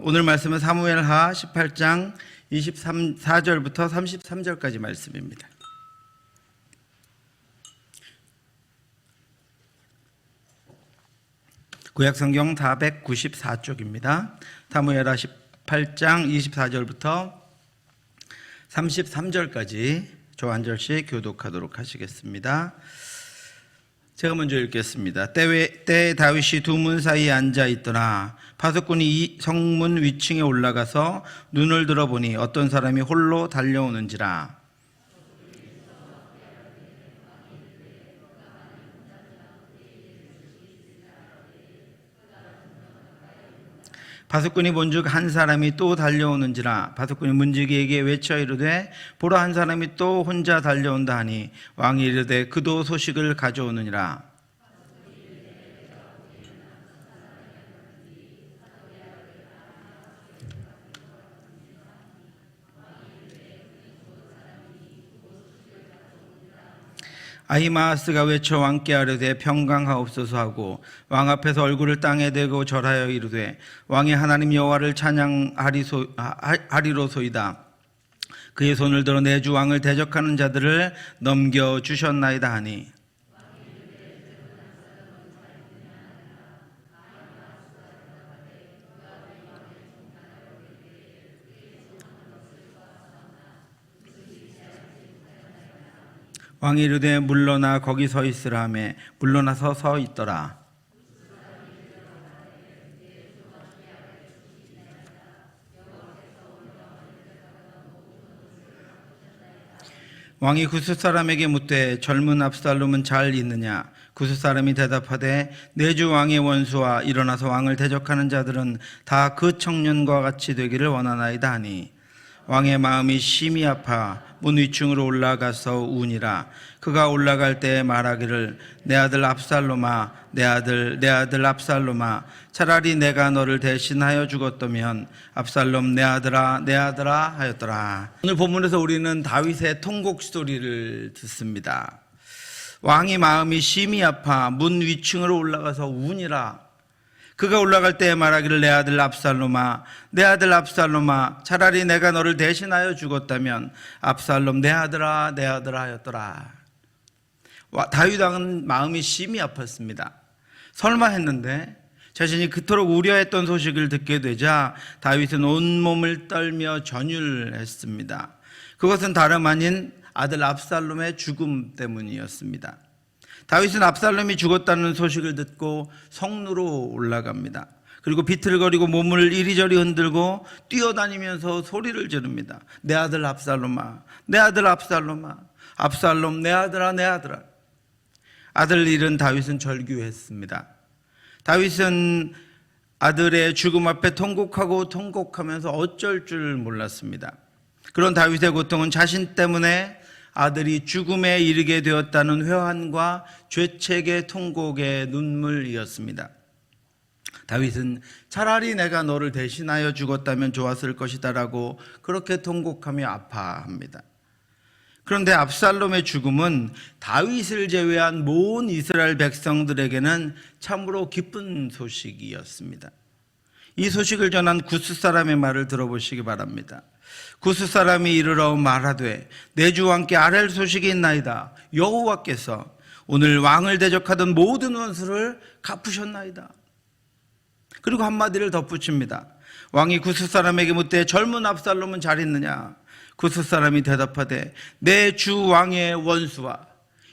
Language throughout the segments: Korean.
오늘 말씀은 사무엘하 18장 24절부터 33절까지 말씀입니다. 구약성경 494쪽입니다. 사무엘하 18장 24절부터 33절까지 저 한 절씩 교독하도록 하시겠습니다. 제가 먼저 읽겠습니다. 때에 다윗이 두 문 사이에 앉아 있더라. 파수꾼이 성문 위층에 올라가서 눈을 들어보니 어떤 사람이 홀로 달려오는지라. 파수꾼이 본즉 한 사람이 또 달려오는지라. 파수꾼이 문지기에게 외쳐 이르되 보라, 한 사람이 또 혼자 달려온다 하니 왕이 이르되 그도 소식을 가져오느니라. 아히마아스가 외쳐 왕께 아뢰되 평강하옵소서 하고 왕 앞에서 얼굴을 땅에 대고 절하여 이르되 왕의 하나님 여호와를 찬양하리로소이다. 그의 손을 들어 내 주 왕을 대적하는 자들을 넘겨주셨나이다 하니 왕이 이르되 물러나 거기 서 있으라 하매 물러나서 서 있더라. 왕이 구스 사람에게 묻되 젊은 압살롬은 잘 있느냐? 구스 사람이 대답하되 내 주 왕의 원수와 일어나서 왕을 대적하는 자들은 다 그 청년과 같이 되기를 원하나이다 하니 왕의 마음이 심히 아파 문 위층으로 올라가서 우니라. 그가 올라갈 때 말하기를 내 아들 압살롬아, 내 아들 압살롬아, 차라리 내가 너를 대신하여 죽었다면 압살롬 내 아들아 하였더라. 오늘 본문에서 우리는 다윗의 통곡 소리를 듣습니다. 왕의 마음이 심히 아파 문 위층으로 올라가서 우니라. 그가 올라갈 때 말하기를 내 아들 압살롬아, 차라리 내가 너를 대신하여 죽었다면 압살롬 내 아들아 하였더라. 다윗 왕은 마음이 심히 아팠습니다. 설마 했는데 자신이 그토록 우려했던 소식을 듣게 되자 다윗은 온몸을 떨며 전율했습니다. 그것은 다름 아닌 아들 압살롬의 죽음 때문이었습니다. 다윗은 압살롬이 죽었다는 소식을 듣고 성루로 올라갑니다. 그리고 비틀거리고 몸을 이리저리 흔들고 뛰어다니면서 소리를 지릅니다. 내 아들 압살롬아, 압살롬 내 아들아. 아들 잃은 다윗은 절규했습니다. 다윗은 아들의 죽음 앞에 통곡하면서 어쩔 줄 몰랐습니다. 그런 다윗의 고통은 자신 때문에 아들이 죽음에 이르게 되었다는 회환과 죄책의 통곡의 눈물이었습니다. 다윗은 차라리 내가 너를 대신하여 죽었다면 좋았을 것이다 라고 그렇게 통곡하며 아파합니다. 그런데 압살롬의 죽음은 다윗을 제외한 모든 이스라엘 백성들에게는 참으로 기쁜 소식이었습니다. 이 소식을 전한 구스 사람의 말을 들어보시기 바랍니다. 구스 사람이 이르러 말하되 내 주 왕께 아랠 소식이 있나이다. 여호와께서 오늘 왕을 대적하던 모든 원수를 갚으셨나이다. 그리고 한마디를 덧붙입니다. 왕이 구스 사람에게 묻되 젊은 압살롬은 잘 있느냐? 구스 사람이 대답하되 내 주 왕의 원수와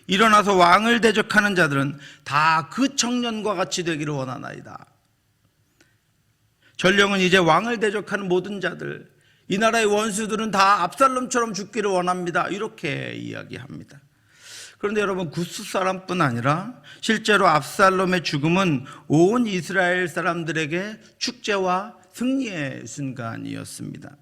일어나서 왕을 대적하는 자들은 다 그 청년과 같이 되기를 원하나이다. 전령은 이제 왕을 대적하는 모든 자들, 이 나라의 원수들은 다 압살롬처럼 죽기를 원합니다. 이렇게 이야기합니다. 그런데 여러분, 구스 사람뿐 아니라 실제로 압살롬의 죽음은 온 이스라엘 사람들에게 축제와 승리의 순간이었습니다.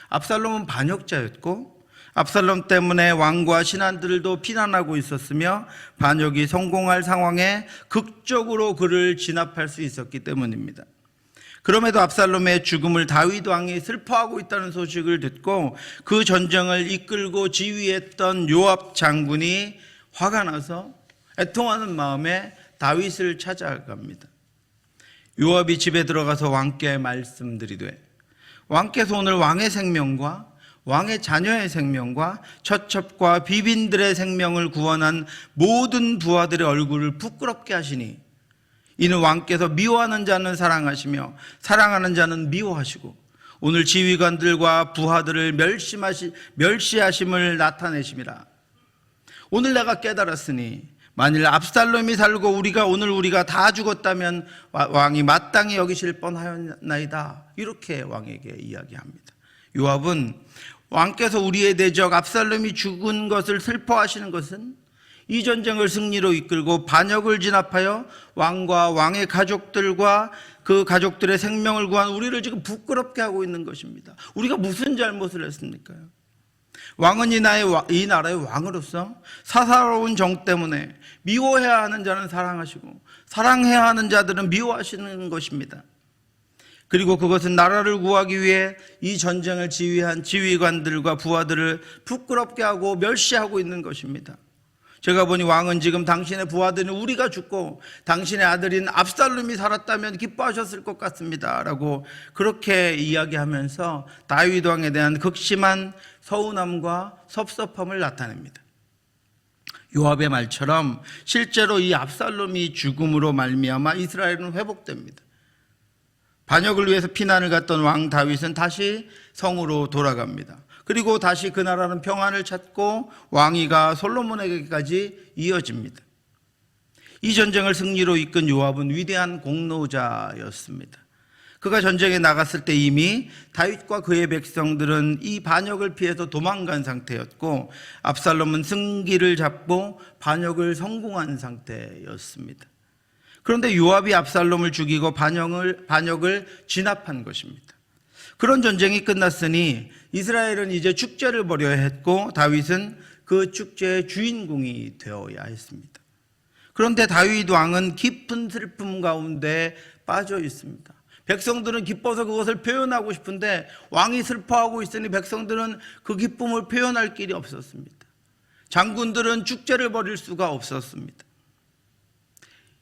압살롬은 반역자였고 압살롬 때문에 왕과 신하들도 피난하고 있었으며 반역이 성공할 상황에 극적으로 그를 진압할 수 있었기 때문입니다. 그럼에도 압살롬의 죽음을 다윗 왕이 슬퍼하고 있다는 소식을 듣고 그 전쟁을 이끌고 지휘했던 요압 장군이 화가 나서 애통하는 마음에 다윗을 찾아갑니다. 요압이 집에 들어가서 왕께 말씀드리되 왕께서 오늘 왕의 생명과 왕의 자녀의 생명과 처첩과 비빈들의 생명을 구원한 모든 부하들의 얼굴을 부끄럽게 하시니 이는 왕께서 미워하는 자는 사랑하시며 사랑하는 자는 미워하시고 오늘 지휘관들과 부하들을 멸시하심을 나타내심이라. 오늘 내가 깨달았으니 만일 압살롬이 살고 우리가 다 죽었다면 왕이 마땅히 여기실 뻔하였나이다. 이렇게 왕에게 이야기합니다. 요압은 왕께서 우리의 대적 압살롬이 죽은 것을 슬퍼하시는 것은 이 전쟁을 승리로 이끌고 반역을 진압하여 왕과 왕의 가족들과 그 가족들의 생명을 구한 우리를 지금 부끄럽게 하고 있는 것입니다. 우리가 무슨 잘못을 했습니까? 왕은 이 나라의 왕으로서 사사로운 정 때문에 미워해야 하는 자는 사랑하시고 사랑해야 하는 자들은 미워하시는 것입니다. 그리고 그것은 나라를 구하기 위해 이 전쟁을 지휘한 지휘관들과 부하들을 부끄럽게 하고 멸시하고 있는 것입니다. 제가 보니 왕은 지금 당신의 부하들은 우리가 죽고 당신의 아들인 압살롬이 살았다면 기뻐하셨을 것 같습니다 라고 그렇게 이야기하면서 다윗 왕에 대한 극심한 서운함과 섭섭함을 나타냅니다. 요압의 말처럼 실제로 이 압살롬이 죽음으로 말미암아 이스라엘은 회복됩니다. 반역을 위해서 피난을 갔던 왕 다윗은 다시 성으로 돌아갑니다. 그리고 다시 그 나라는 평안을 찾고 왕위가 솔로몬에게까지 이어집니다. 이 전쟁을 승리로 이끈 요압은 위대한 공로자였습니다. 그가 전쟁에 나갔을 때 이미 다윗과 그의 백성들은 이 반역을 피해서 도망간 상태였고 압살롬은 승기를 잡고 반역을 성공한 상태였습니다. 그런데 요압이 압살롬을 죽이고 반역을 진압한 것입니다. 그런 전쟁이 끝났으니 이스라엘은 이제 축제를 벌여야 했고 다윗은 그 축제의 주인공이 되어야 했습니다. 그런데 다윗 왕은 깊은 슬픔 가운데 빠져 있습니다. 백성들은 기뻐서 그것을 표현하고 싶은데 왕이 슬퍼하고 있으니 백성들은 그 기쁨을 표현할 길이 없었습니다. 장군들은 축제를 벌일 수가 없었습니다.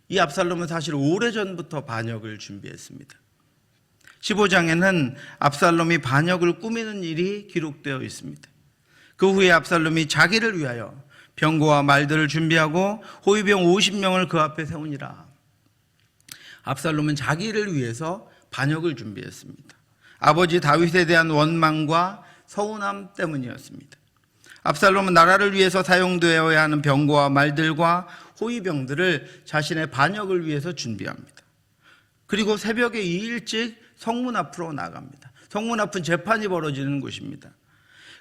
이 압살롬은 사실 오래전부터 반역을 준비했습니다. 15장에는 압살롬이 반역을 꾸미는 일이 기록되어 있습니다. 그 후에 압살롬이 자기를 위하여 병거와 말들을 준비하고 호위병 50명을 그 앞에 세우니라. 압살롬은 자기를 위해서 반역을 준비했습니다. 아버지 다윗에 대한 원망과 서운함 때문이었습니다. 압살롬은 나라를 위해서 사용되어야 하는 병거와 말들과 호위병들을 자신의 반역을 위해서 준비합니다. 그리고 새벽에 일찍 성문 앞으로 나갑니다. 성문 앞은 재판이 벌어지는 곳입니다.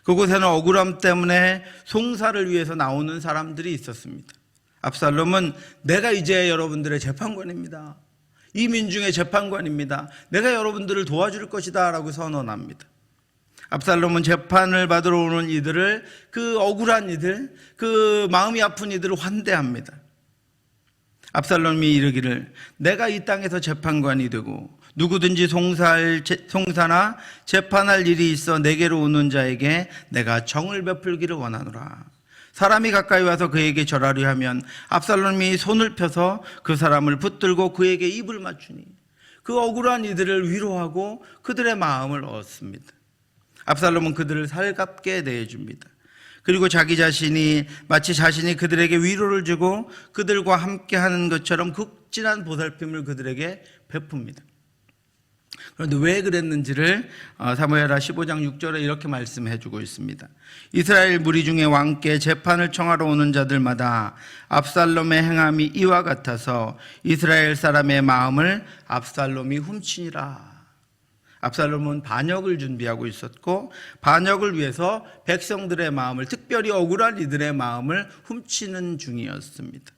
그곳에는 억울함 때문에 송사를 위해서 나오는 사람들이 있었습니다. 압살롬은 내가 이제 여러분들의 재판관입니다. 이 민중의 재판관입니다. 내가 여러분들을 도와줄 것이다 라고 선언합니다. 압살롬은 재판을 받으러 오는 이들을, 그 억울한 이들, 그 마음이 아픈 이들을 환대합니다. 압살롬이 이르기를 내가 이 땅에서 재판관이 되고 누구든지 송사나 재판할 일이 있어 내게로 오는 자에게 내가 정을 베풀기를 원하노라. 사람이 가까이 와서 그에게 절하려 하면 압살롬이 손을 펴서 그 사람을 붙들고 그에게 입을 맞추니 그 억울한 이들을 위로하고 그들의 마음을 얻습니다. 압살롬은 그들을 살갑게 대해줍니다. 그리고 자기 자신이 마치 자신이 그들에게 위로를 주고 그들과 함께하는 것처럼 극진한 보살핌을 그들에게 베풉니다. 그런데 왜 그랬는지를 사무엘하 15장 6절에 이렇게 말씀해 주고 있습니다. 이스라엘 무리 중에 왕께 재판을 청하러 오는 자들마다 압살롬의 행함이 이와 같아서 이스라엘 사람의 마음을 압살롬이 훔치니라. 압살롬은 반역을 준비하고 있었고 반역을 위해서 백성들의 마음을, 특별히 억울한 이들의 마음을 훔치는 중이었습니다.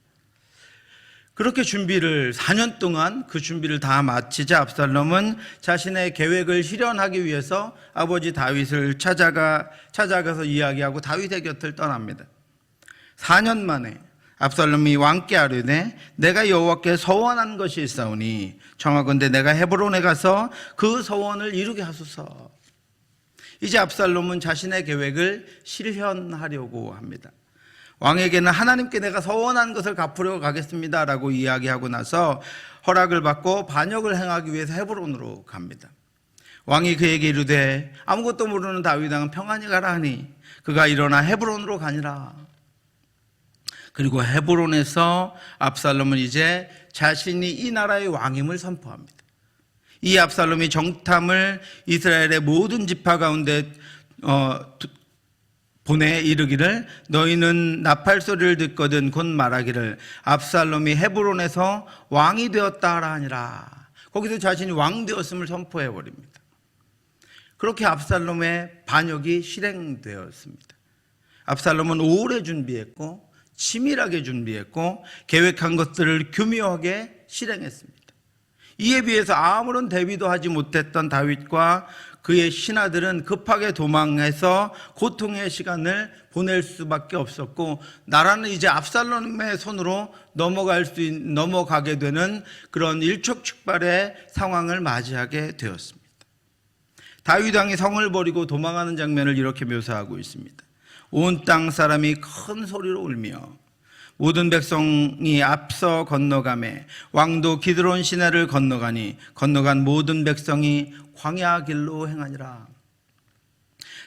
그렇게 4년 동안 그 준비를 다 마치자 압살롬은 자신의 계획을 실현하기 위해서 아버지 다윗을 찾아가서 이야기하고 다윗의 곁을 떠납니다. 4년 만에 압살롬이 왕께 아뢰되 내가 여호와께 서원한 것이 있사오니 청하건대 내가 헤브론에 가서 그 서원을 이루게 하소서. 이제 압살롬은 자신의 계획을 실현하려고 합니다. 왕에게는 하나님께 내가 서원한 것을 갚으려고 가겠습니다 라고 이야기하고 나서 허락을 받고 반역을 행하기 위해서 헤브론으로 갑니다. 왕이 그에게 이르되 아무것도 모르는 다윗 왕은 평안히 가라 하니 그가 일어나 헤브론으로 가니라. 그리고 헤브론에서 압살롬은 이제 자신이 이 나라의 왕임을 선포합니다. 이 압살롬이 정탐을 이스라엘의 모든 지파 가운데 보내 이르기를 너희는 나팔 소리를 듣거든 곧 말하기를 압살롬이 헤브론에서 왕이 되었다 하라 하니라. 거기서 자신이 왕 되었음을 선포해 버립니다. 그렇게 압살롬의 반역이 실행되었습니다. 압살롬은 오래 준비했고 치밀하게 준비했고 계획한 것들을 교묘하게 실행했습니다. 이에 비해서 아무런 대비도 하지 못했던 다윗과 그의 신하들은 급하게 도망해서 고통의 시간을 보낼 수밖에 없었고 나라는 이제 압살롬의 손으로 넘어가게 되는 그런 일촉즉발의 상황을 맞이하게 되었습니다. 다윗 왕이 성을 버리고 도망하는 장면을 이렇게 묘사하고 있습니다. 온 땅 사람이 큰 소리로 울며 모든 백성이 앞서 건너가매 왕도 기드론 시내를 건너가니 건너간 모든 백성이 광야 길로 행하니라.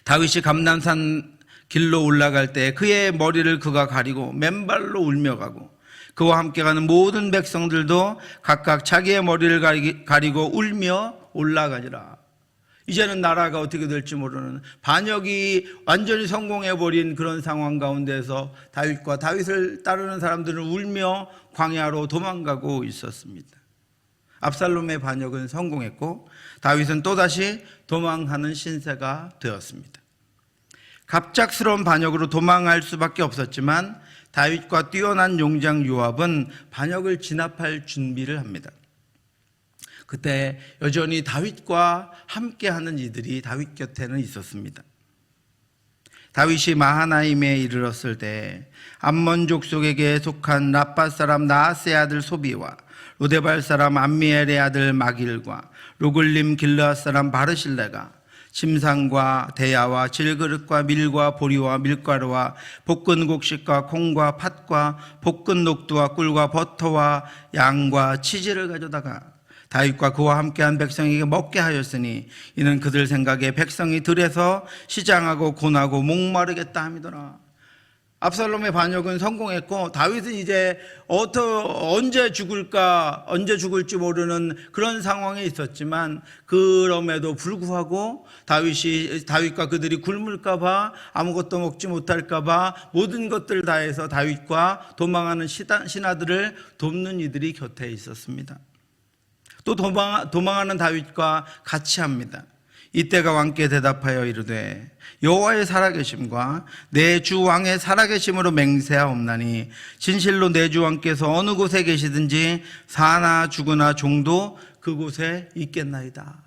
다윗이 감람산 길로 올라갈 때 그의 머리를 그가 가리고 맨발로 울며 가고 그와 함께 가는 모든 백성들도 각각 자기의 머리를 가리고 울며 올라가니라. 이제는 나라가 어떻게 될지 모르는 반역이 완전히 성공해버린 그런 상황 가운데서 다윗과 다윗을 따르는 사람들은 울며 광야로 도망가고 있었습니다. 압살롬의 반역은 성공했고 다윗은 또다시 도망하는 신세가 되었습니다. 갑작스러운 반역으로 도망할 수밖에 없었지만 다윗과 뛰어난 용장 요압은 반역을 진압할 준비를 합니다. 그때 여전히 다윗과 함께하는 이들이 다윗 곁에는 있었습니다. 다윗이 마하나임에 이르렀을 때 암몬 족속에게 속한 라밧 사람 나하스의 아들 소비와 로데발 사람 암미엘의 아들 마길과 로글림 길르앗 사람 바르실레가 침상과 대야와 질그릇과 밀과 보리와 밀가루와 볶은 곡식과 콩과 팥과 볶은 녹두와 꿀과 버터와 양과 치즈를 가져다가 다윗과 그와 함께한 백성에게 먹게 하였으니 이는 그들 생각에 백성이 들에서 시장하고 고나고 목마르겠다 함이더라. 압살롬의 반역은 성공했고 다윗은 이제 언제 죽을지 모르는 그런 상황에 있었지만 그럼에도 불구하고 다윗과 그들이 굶을까 봐 아무것도 먹지 못할까 봐 모든 것들을 다해서 다윗과 도망하는 신하들을 돕는 이들이 곁에 있었습니다. 또 도망하는 다윗과 같이 합니다. 이때가 왕께 대답하여 이르되 여호와의 살아계심과 내 주 왕의 살아계심으로 맹세하옵나니 진실로 내 주 왕께서 어느 곳에 계시든지 사나 죽으나 종도 그곳에 있겠나이다.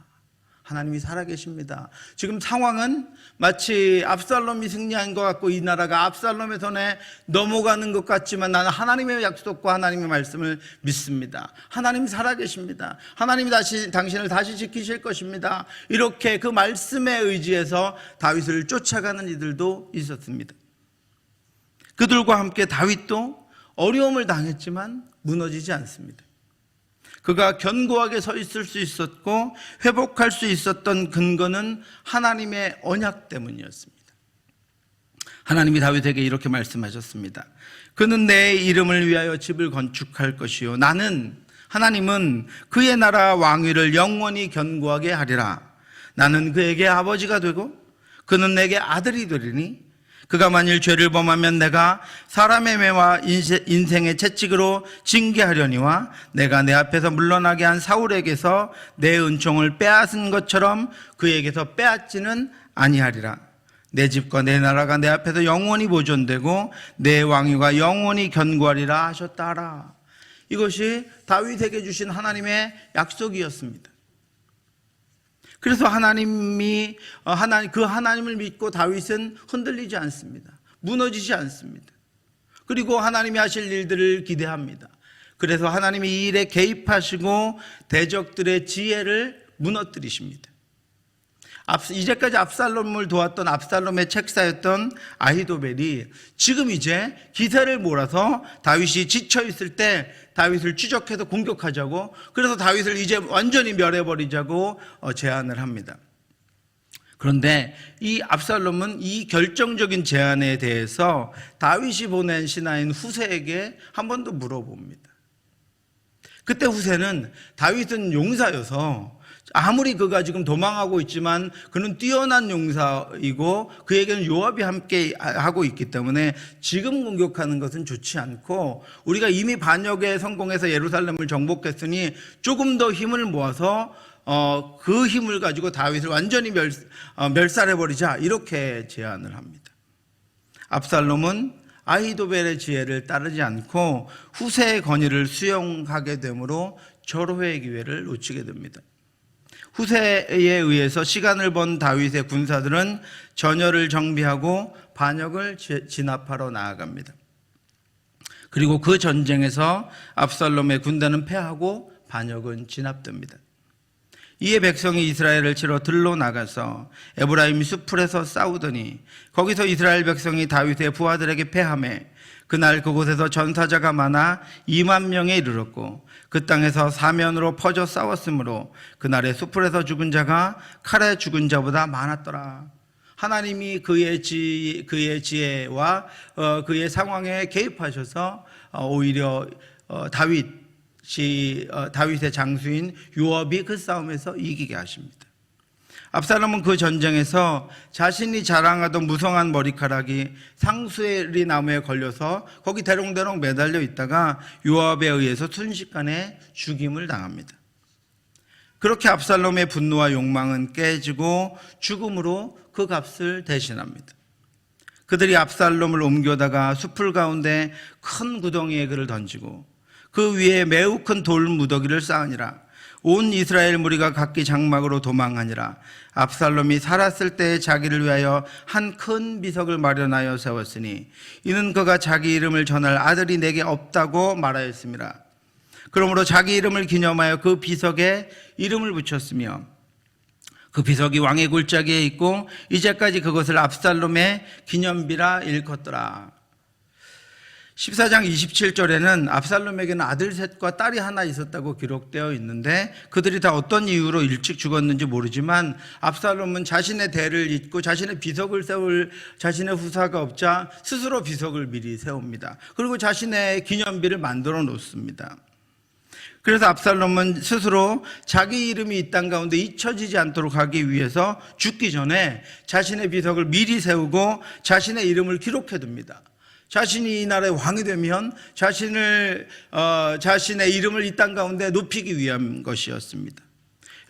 하나님이 살아계십니다. 지금 상황은 마치 압살롬이 승리한 것 같고 이 나라가 압살롬의 손에 넘어가는 것 같지만 나는 하나님의 약속과 하나님의 말씀을 믿습니다. 하나님이 살아계십니다. 하나님이 당신을 다시 지키실 것입니다. 이렇게 그 말씀에 의지해서 다윗을 쫓아가는 이들도 있었습니다. 그들과 함께 다윗도 어려움을 당했지만 무너지지 않습니다. 그가 견고하게 서 있을 수 있었고 회복할 수 있었던 근거는 하나님의 언약 때문이었습니다. 하나님이 다윗에게 이렇게 말씀하셨습니다. 그는 내 이름을 위하여 집을 건축할 것이요 하나님은 그의 나라 왕위를 영원히 견고하게 하리라. 나는 그에게 아버지가 되고 그는 내게 아들이 되리니 그가 만일 죄를 범하면 내가 사람의 매와 인생의 채찍으로 징계하려니와 내가 내 앞에서 물러나게 한 사울에게서 내 은총을 빼앗은 것처럼 그에게서 빼앗지는 아니하리라. 내 집과 내 나라가 내 앞에서 영원히 보존되고 내 왕위가 영원히 견고하리라 하셨다 하라. 이것이 다윗에게 주신 하나님의 약속이었습니다. 그래서 그 하나님을 믿고 다윗은 흔들리지 않습니다. 무너지지 않습니다. 그리고 하나님이 하실 일들을 기대합니다. 그래서 하나님이 이 일에 개입하시고 대적들의 지혜를 무너뜨리십니다. 이제까지 압살롬을 도왔던 압살롬의 책사였던 아히도벨이 지금 이제 기세를 몰아서 다윗이 지쳐 있을 때 다윗을 추적해서 공격하자고, 그래서 다윗을 이제 완전히 멸해버리자고 제안을 합니다. 그런데 이 압살롬은 이 결정적인 제안에 대해서 다윗이 보낸 신하인 후세에게 한 번 더 물어봅니다. 그때 후세는 다윗은 용사여서 아무리 그가 지금 도망하고 있지만 그는 뛰어난 용사이고 그에게는 요압이 함께 하고 있기 때문에 지금 공격하는 것은 좋지 않고, 우리가 이미 반역에 성공해서 예루살렘을 정복했으니 조금 더 힘을 모아서 그 힘을 가지고 다윗을 완전히 멸살해버리자, 이렇게 제안을 합니다. 압살롬은 아히도벨의 지혜를 따르지 않고 후세의 건의를 수용하게 되므로 절호의 기회를 놓치게 됩니다. 후세에 의해서 시간을 번 다윗의 군사들은 전열을 정비하고 반역을 진압하러 나아갑니다. 그리고 그 전쟁에서 압살롬의 군대는 패하고 반역은 진압됩니다. 이에 백성이 이스라엘을 치러 들로 나가서 에브라임 수풀에서 싸우더니 거기서 이스라엘 백성이 다윗의 부하들에게 패하매 그날 그곳에서 전사자가 많아 2만 명에 이르렀고 그 땅에서 사면으로 퍼져 싸웠으므로 그날의 수풀에서 죽은 자가 칼에 죽은 자보다 많았더라. 하나님이 그의 지혜와 그의 상황에 개입하셔서 오히려 다윗의 장수인 요압이 그 싸움에서 이기게 하십니다. 압살롬은 그 전쟁에서 자신이 자랑하던 무성한 머리카락이 상수리 나무에 걸려서 거기 대롱대롱 매달려 있다가 요압에 의해서 순식간에 죽임을 당합니다. 그렇게 압살롬의 분노와 욕망은 깨지고 죽음으로 그 값을 대신합니다. 그들이 압살롬을 옮겨다가 숲풀 가운데 큰 구덩이에 그를 던지고 그 위에 매우 큰 돌 무더기를 쌓으니라. 온 이스라엘 무리가 각기 장막으로 도망하니라. 압살롬이 살았을 때에 자기를 위하여 한 큰 비석을 마련하여 세웠으니 이는 그가 자기 이름을 전할 아들이 내게 없다고 말하였습니다. 그러므로 자기 이름을 기념하여 그 비석에 이름을 붙였으며 그 비석이 왕의 골짜기에 있고 이제까지 그것을 압살롬의 기념비라 일컫더라. 14장 27절에는 압살롬에게는 아들 셋과 딸이 하나 있었다고 기록되어 있는데 그들이 다 어떤 이유로 일찍 죽었는지 모르지만 압살롬은 자신의 대를 잇고 자신의 비석을 세울 자신의 후사가 없자 스스로 비석을 미리 세웁니다. 그리고 자신의 기념비를 만들어 놓습니다. 그래서 압살롬은 스스로 자기 이름이 이 땅 가운데 잊혀지지 않도록 하기 위해서 죽기 전에 자신의 비석을 미리 세우고 자신의 이름을 기록해 둡니다. 자신이 이 나라의 왕이 되면 자신의 이름을 이 땅 가운데 높이기 위한 것이었습니다.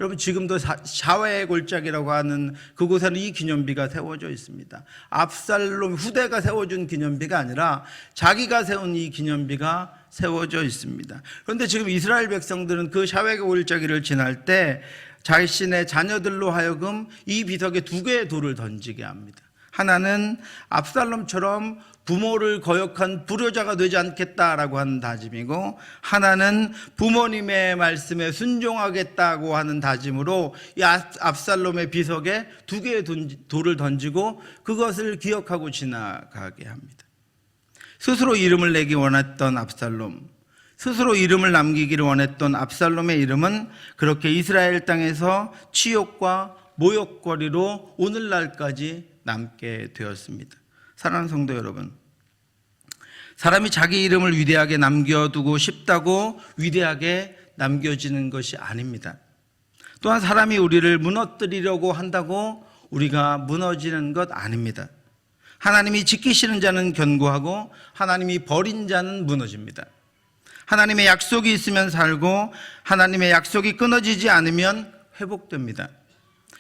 여러분, 지금도 샤웨의 골짜기라고 하는 그곳에는 이 기념비가 세워져 있습니다. 압살롬 후대가 세워준 기념비가 아니라 자기가 세운 이 기념비가 세워져 있습니다. 그런데 지금 이스라엘 백성들은 그 샤웨의 골짜기를 지날 때 자신의 자녀들로 하여금 이 비석에 두 개의 돌을 던지게 합니다. 하나는 압살롬처럼 부모를 거역한 불효자가 되지 않겠다라고 하는 다짐이고, 하나는 부모님의 말씀에 순종하겠다고 하는 다짐으로 이 압살롬의 비석에 두 개의 돌을 던지고 그것을 기억하고 지나가게 합니다. 스스로 이름을 내기 원했던 압살롬, 스스로 이름을 남기기를 원했던 압살롬의 이름은 그렇게 이스라엘 땅에서 치욕과 모욕거리로 오늘날까지 남게 되었습니다. 사랑하는 성도 여러분, 사람이 자기 이름을 위대하게 남겨두고 싶다고 위대하게 남겨지는 것이 아닙니다. 또한 사람이 우리를 무너뜨리려고 한다고 우리가 무너지는 것 아닙니다. 하나님이 지키시는 자는 견고하고 하나님이 버린 자는 무너집니다. 하나님의 약속이 있으면 살고 하나님의 약속이 끊어지지 않으면 회복됩니다.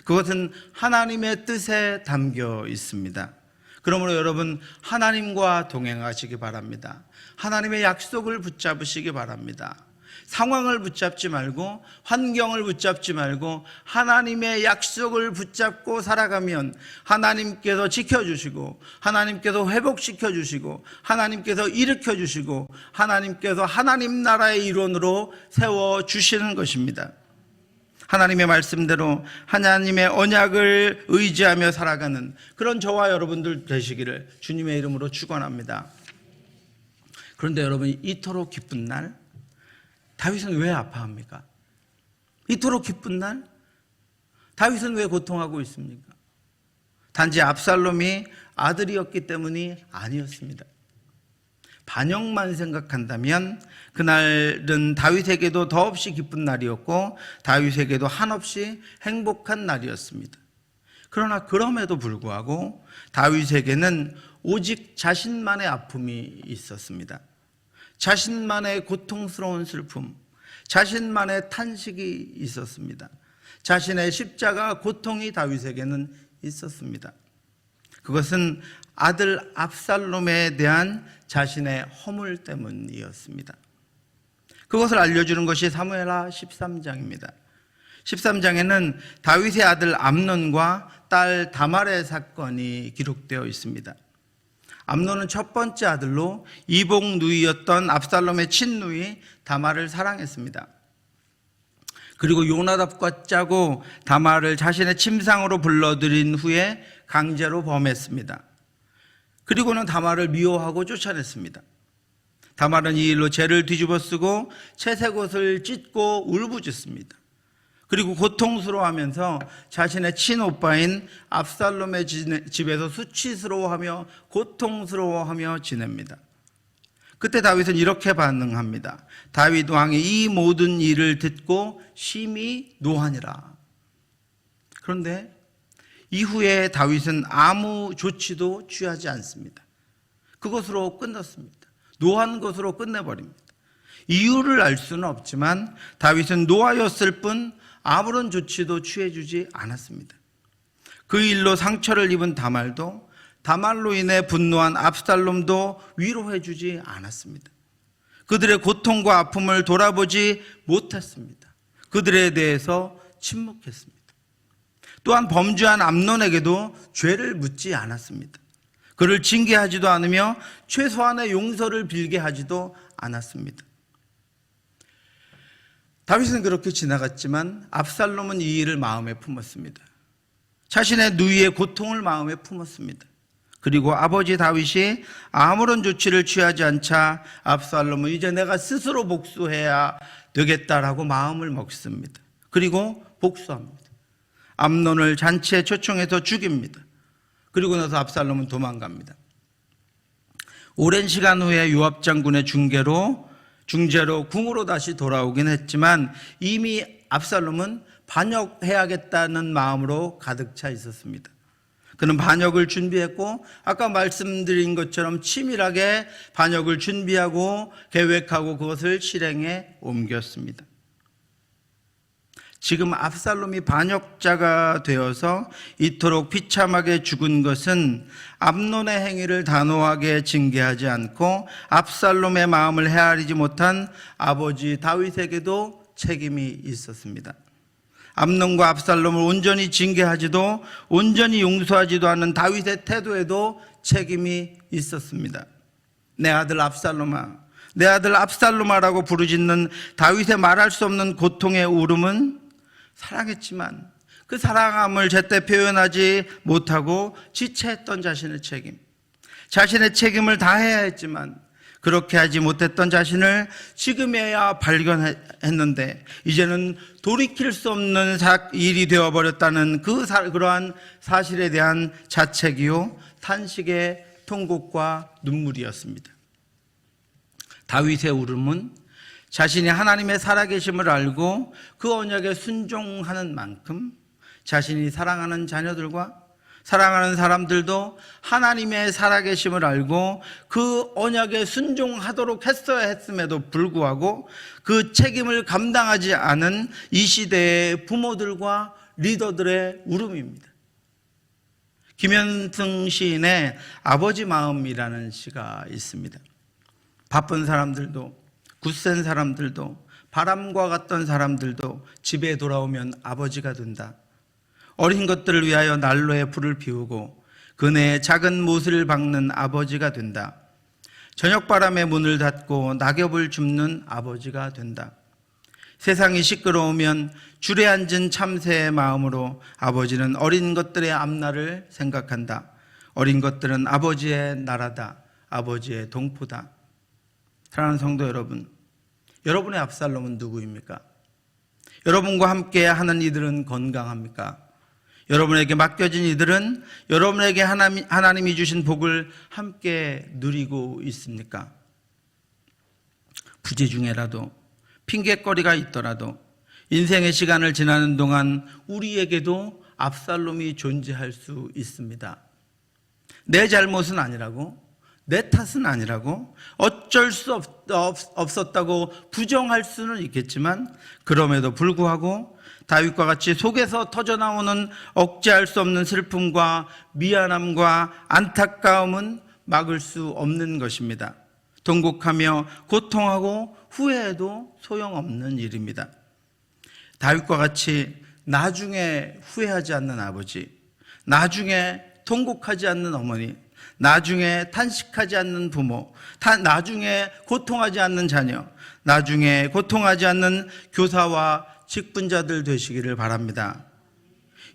그것은 하나님의 뜻에 담겨 있습니다. 그러므로 여러분, 하나님과 동행하시기 바랍니다. 하나님의 약속을 붙잡으시기 바랍니다. 상황을 붙잡지 말고 환경을 붙잡지 말고 하나님의 약속을 붙잡고 살아가면 하나님께서 지켜주시고 하나님께서 회복시켜주시고 하나님께서 일으켜주시고 하나님께서 하나님 나라의 일원으로 세워주시는 것입니다. 하나님의 말씀대로 하나님의 언약을 의지하며 살아가는 그런 저와 여러분들 되시기를 주님의 이름으로 축원합니다. 그런데 여러분, 이토록 기쁜 날 다윗은 왜 아파합니까? 이토록 기쁜 날 다윗은 왜 고통하고 있습니까? 단지 압살롬이 아들이었기 때문이 아니었습니다. 반역만 생각한다면 그날은 다윗에게도 더없이 기쁜 날이었고 다윗에게도 한없이 행복한 날이었습니다. 그러나 그럼에도 불구하고 다윗에게는 오직 자신만의 아픔이 있었습니다. 자신만의 고통스러운 슬픔, 자신만의 탄식이 있었습니다. 자신의 십자가 고통이 다윗에게는 있었습니다. 그것은 아들 압살롬에 대한 자신의 허물 때문이었습니다. 그것을 알려주는 것이 사무엘하 13장입니다. 13장에는 다윗의 아들 암논과 딸 다말의 사건이 기록되어 있습니다. 암논은 첫 번째 아들로 이복 누이였던 압살롬의 친누이 다말을 사랑했습니다. 그리고 요나답과 짜고 다말을 자신의 침상으로 불러들인 후에 강제로 범했습니다. 그리고는 다말을 미워하고 쫓아냈습니다. 다말은 이 일로 죄를 뒤집어쓰고 채색 옷을 찢고 울부짖습니다. 그리고 고통스러워하면서 자신의 친오빠인 압살롬의 집에서 수치스러워하며 고통스러워하며 지냅니다. 그때 다윗은 이렇게 반응합니다. 다윗 왕이 이 모든 일을 듣고 심히 노하니라. 그런데 이후에 다윗은 아무 조치도 취하지 않습니다. 그것으로 끝났습니다. 노한 것으로 끝내버립니다. 이유를 알 수는 없지만 다윗은 노하였을 뿐 아무런 조치도 취해주지 않았습니다. 그 일로 상처를 입은 다말로 인해 분노한 압살롬도 위로해주지 않았습니다. 그들의 고통과 아픔을 돌아보지 못했습니다. 그들에 대해서 침묵했습니다. 또한 범죄한 암논에게도 죄를 묻지 않았습니다. 그를 징계하지도 않으며 최소한의 용서를 빌게 하지도 않았습니다. 다윗은 그렇게 지나갔지만 압살롬은 이 일을 마음에 품었습니다. 자신의 누이의 고통을 마음에 품었습니다. 그리고 아버지 다윗이 아무런 조치를 취하지 않자 압살롬은 이제 내가 스스로 복수해야 되겠다라고 마음을 먹습니다. 그리고 복수합니다. 암논을 잔치에 초청해서 죽입니다. 그리고 나서 압살롬은 도망갑니다. 오랜 시간 후에 요압 장군의 중재로 궁으로 다시 돌아오긴 했지만 이미 압살롬은 반역해야겠다는 마음으로 가득 차 있었습니다. 그는 반역을 준비했고 아까 말씀드린 것처럼 치밀하게 반역을 준비하고 계획하고 그것을 실행에 옮겼습니다. 지금 압살롬이 반역자가 되어서 이토록 비참하게 죽은 것은 암논의 행위를 단호하게 징계하지 않고 압살롬의 마음을 헤아리지 못한 아버지 다윗에게도 책임이 있었습니다. 암논과 압살롬을 온전히 징계하지도 온전히 용서하지도 않는 다윗의 태도에도 책임이 있었습니다. 내 아들 압살롬아, 내 아들 압살롬아라고 부르짖는 다윗의 말할 수 없는 고통의 울음은 사랑했지만 그 사랑함을 제때 표현하지 못하고 지체했던 자신의 책임, 자신의 책임을 다해야 했지만 그렇게 하지 못했던 자신을 지금에야 발견했는데 이제는 돌이킬 수 없는 일이 되어버렸다는 그러한 사실에 대한 자책이요 탄식의 통곡과 눈물이었습니다. 다윗의 울음은 자신이 하나님의 살아계심을 알고 그 언약에 순종하는 만큼 자신이 사랑하는 자녀들과 사랑하는 사람들도 하나님의 살아계심을 알고 그 언약에 순종하도록 했어야 했음에도 불구하고 그 책임을 감당하지 않은 이 시대의 부모들과 리더들의 울음입니다. 김현승 시인의 아버지 마음이라는 시가 있습니다. 바쁜 사람들도 굳센 사람들도 바람과 같던 사람들도 집에 돌아오면 아버지가 된다. 어린 것들을 위하여 난로에 불을 피우고 그네에 작은 못을 박는 아버지가 된다. 저녁바람에 문을 닫고 낙엽을 줍는 아버지가 된다. 세상이 시끄러우면 주례앉은 참새의 마음으로 아버지는 어린 것들의 앞날을 생각한다. 어린 것들은 아버지의 나라다. 아버지의 동포다. 사랑하는 성도 여러분, 여러분의 압살롬은 누구입니까? 여러분과 함께 하는 이들은 건강합니까? 여러분에게 맡겨진 이들은 여러분에게 하나님이 주신 복을 함께 누리고 있습니까? 부재 중에라도, 핑계거리가 있더라도 인생의 시간을 지나는 동안 우리에게도 압살롬이 존재할 수 있습니다. 내 잘못은 아니라고, 내 탓은 아니라고, 어쩔 수 없었다고 부정할 수는 있겠지만 그럼에도 불구하고 다윗과 같이 속에서 터져나오는 억제할 수 없는 슬픔과 미안함과 안타까움은 막을 수 없는 것입니다. 통곡하며 고통하고 후회해도 소용없는 일입니다. 다윗과 같이 나중에 후회하지 않는 아버지, 나중에 통곡하지 않는 어머니, 나중에 탄식하지 않는 부모, 나중에 고통하지 않는 자녀, 나중에 고통하지 않는 교사와 직분자들 되시기를 바랍니다.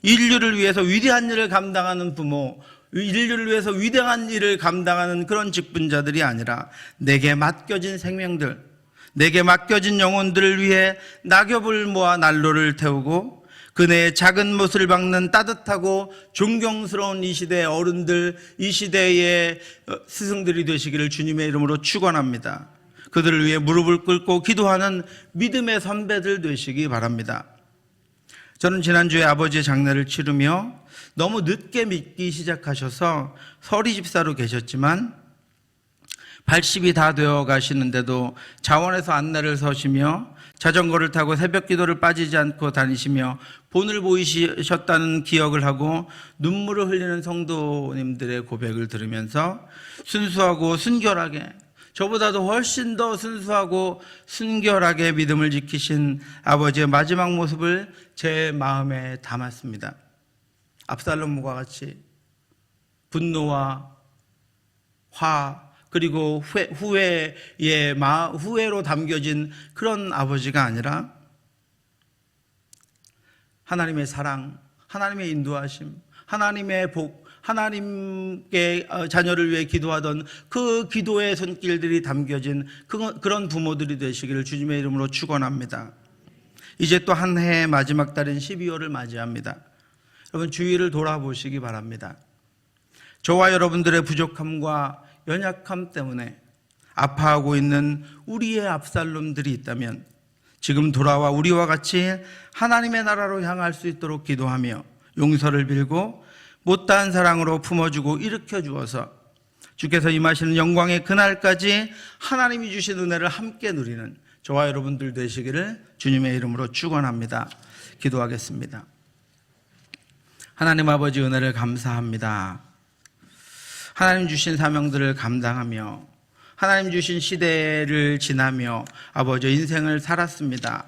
인류를 위해서 위대한 일을 감당하는 부모, 인류를 위해서 위대한 일을 감당하는 그런 직분자들이 아니라 내게 맡겨진 생명들, 내게 맡겨진 영혼들을 위해 낙엽을 모아 난로를 태우고 그네의 작은 못을 박는 따뜻하고 존경스러운 이 시대의 어른들, 이 시대의 스승들이 되시기를 주님의 이름으로 축원합니다. 그들을 위해 무릎을 꿇고 기도하는 믿음의 선배들 되시기 바랍니다. 저는 지난주에 아버지의 장례를 치르며 너무 늦게 믿기 시작하셔서 서리 집사로 계셨지만 80이 다 되어 가시는데도 자원에서 안내를 서시며 자전거를 타고 새벽 기도를 빠지지 않고 다니시며 본을 보이셨다는 기억을 하고 눈물을 흘리는 성도님들의 고백을 들으면서 순수하고 순결하게, 저보다도 훨씬 더 순수하고 순결하게 믿음을 지키신 아버지의 마지막 모습을 제 마음에 담았습니다. 압살롬과 같이 분노와 화 그리고 후회로 담겨진 그런 아버지가 아니라 하나님의 사랑, 하나님의 인도하심, 하나님의 복, 하나님께 자녀를 위해 기도하던 그 기도의 손길들이 담겨진 그런 부모들이 되시기를 주님의 이름으로 축원합니다. 이제 또 한 해의 마지막 달인 12월을 맞이합니다. 여러분 주위를 돌아보시기 바랍니다. 저와 여러분들의 부족함과 연약함 때문에 아파하고 있는 우리의 압살롬들이 있다면 지금 돌아와 우리와 같이 하나님의 나라로 향할 수 있도록 기도하며 용서를 빌고 못다한 사랑으로 품어주고 일으켜 주어서 주께서 임하시는 영광의 그날까지 하나님이 주신 은혜를 함께 누리는 저와 여러분들 되시기를 주님의 이름으로 축원합니다. 기도하겠습니다. 하나님 아버지 은혜를 감사합니다. 하나님 주신 사명들을 감당하며 하나님 주신 시대를 지나며 아버지 인생을 살았습니다.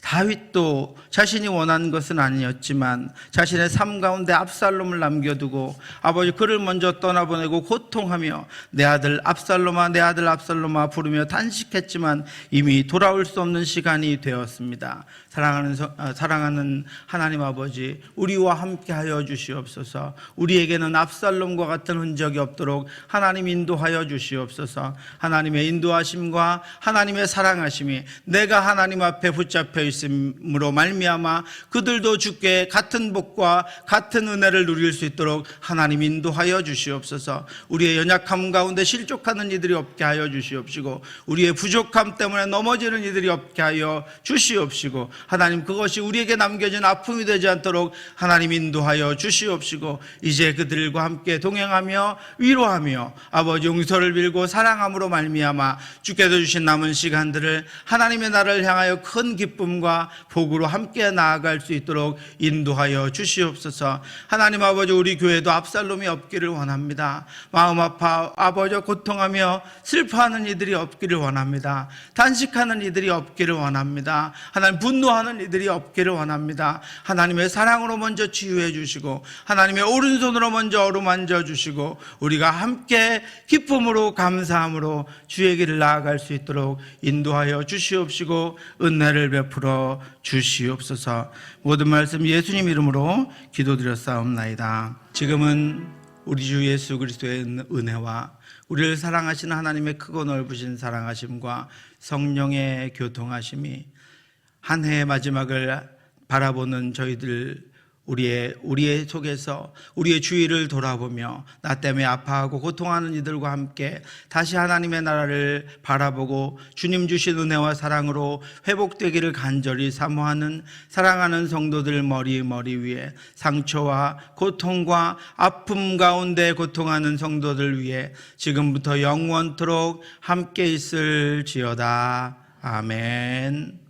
다윗도 자신이 원한 것은 아니었지만 자신의 삶 가운데 압살롬을 남겨두고 아버지 그를 먼저 떠나보내고 고통하며 내 아들 압살롬아 내 아들 압살롬아 부르며 탄식했지만 이미 돌아올 수 없는 시간이 되었습니다. 사랑하는 하나님 아버지, 우리와 함께하여 주시옵소서. 우리에게는 압살롬과 같은 흔적이 없도록 하나님 인도하여 주시옵소서. 하나님의 인도하심과 하나님의 사랑하심이 내가 하나님 앞에 붙잡혀 있음으로 말미암아 그들도 주께 같은 복과 같은 은혜를 누릴 수 있도록 하나님 인도하여 주시옵소서. 우리의 연약함 가운데 실족하는 이들이 없게 하여 주시옵시고 우리의 부족함 때문에 넘어지는 이들이 없게 하여 주시옵시고 하나님 그것이 우리에게 남겨진 아픔이 되지 않도록 하나님 인도하여 주시옵시고 이제 그들과 함께 동행하며 위로하며 아버지 용서를 빌고 사랑함으로 말미암아 주께서 주신 남은 시간들을 하나님의 나라를 향하여 큰 기쁨과 복으로 함께 나아갈 수 있도록 인도하여 주시옵소서. 하나님 아버지 우리 교회도 압살롬이 없기를 원합니다. 마음 아파 아버지 고통하며 슬퍼하는 이들이 없기를 원합니다. 단식하는 이들이 없기를 원합니다. 하나님 분노하는 이들이 없기를 원합니다. 하나님의 사랑으로 먼저 치유해 주시고 하나님의 오른손으로 먼저 어루만져 주시고 우리가 함께 기쁨으로 감사함으로 주의 길을 나아갈 수 있도록 인도하여 주시옵시고 은혜를 베풀어 베풀어 주시옵소서. 모든 말씀 예수님 이름으로 기도드렸사옵나이다. 지금은 우리 주 예수 그리스도의 은혜와 우리를 사랑하시는 하나님의 크고 넓으신 사랑하심과 성령의 교통하심이 한 해의 마지막을 바라보는 저희들 우리의 속에서 우리의 주위를 돌아보며 나 때문에 아파하고 고통하는 이들과 함께 다시 하나님의 나라를 바라보고 주님 주신 은혜와 사랑으로 회복되기를 간절히 사모하는 사랑하는 성도들 머리 위에 상처와 고통과 아픔 가운데 고통하는 성도들 위해 지금부터 영원토록 함께 있을지어다. 아멘.